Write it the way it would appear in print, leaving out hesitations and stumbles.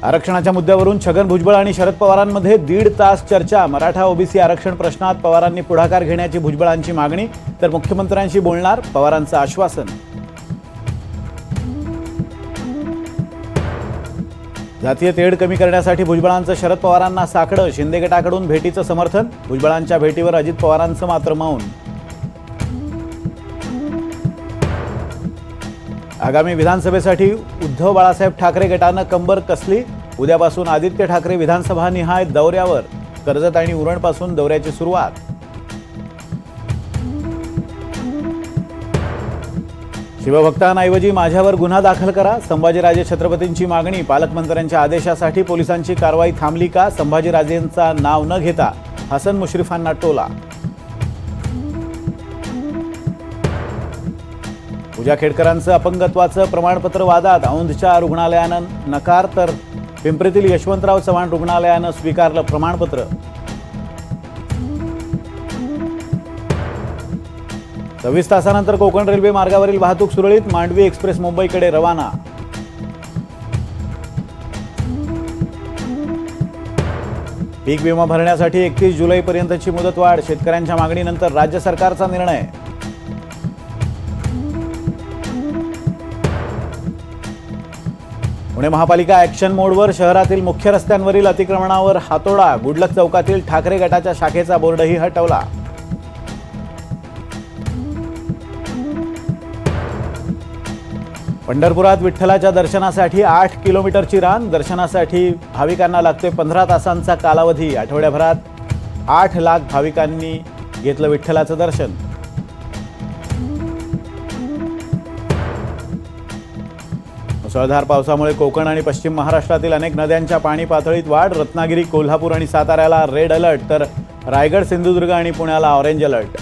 आरक्षणाच्या मुद्द्यावरून छगन भुजबळ आणि शरद पवारांमध्ये 1.5 तास चर्चा। मराठा ओबीसी आरक्षण प्रश्नात पवारांनी पुढाकार घेण्याची भुजबळांची मागणी, तर मुख्यमंत्र्यांशी बोलणार पवारांचं आश्वासन। जातीय तेढ कमी करण्यासाठी भुजबळांचं शरद पवारांना साकडं। शिंदे गटाकडून भेटीचं समर्थन, भुजबळांच्या भेटीवर अजित पवारांचं मात्र मौन। आगामी विधानसभेसाठी उद्धव बाळासाहेब ठाकरे गटानं कंबर कसली। उद्यापासून आदित्य ठाकरे विधानसभा निहाय दौऱ्यावर। कर्जत आणि उरणपासून दौऱ्याची सुरुवात। शिवभक्तांऐवजी माझ्यावर गुन्हा दाखल करा, संभाजीराजे छत्रपतींची मागणी। पालकमंत्र्यांच्या आदेशासाठी पोलिसांची कारवाई थांबली का? संभाजीराजेंचा नाव न घेता हसन मुश्रीफांना टोला। पूजा खेडकरांचं अपंगत्वाचं प्रमाणपत्र वादात। औंधच्या रुग्णालयानं नकार, तर पिंपरीतील यशवंतराव चव्हाण रुग्णालयानं स्वीकारलं प्रमाणपत्र। 26 तासानंतर कोकण रेल्वे मार्गावरील वाहतूक सुरळीत। मांडवी एक्सप्रेस मुंबईकडे रवाना। पीक विमा भरण्यासाठी 31 जुलैपर्यंतची मुदतवाढ। शेतकऱ्यांच्या मागणीनंतर राज्य सरकारचा निर्णय। पुणे महापालिका ॲक्शन मोडवर। शहरातील मुख्य रस्त्यांवरील अतिक्रमणावर हातोडा। गुडलक चौकातील ठाकरे गटाच्या शाखेचा बोर्डही हटवला। पंढरपुरात विठ्ठलाच्या दर्शनासाठी 8 किलोमीटरची रांग। दर्शनासाठी भाविकांना लागतोय 15 तासांचा कालावधी। आठवड्याभरात 8 लाख भाविकांनी घेतलं विठ्ठलाचं दर्शन। मुसळधार पावसामुळे कोकण आणि पश्चिम महाराष्ट्रातील अनेक नद्यांच्या पाणी पातळीत वाढ। रत्नागिरी, कोल्हापूर आणि साताऱ्याला रेड अलर्ट, तर रायगड, सिंधुदुर्ग आणि पुण्याला ऑरेंज अलर्ट।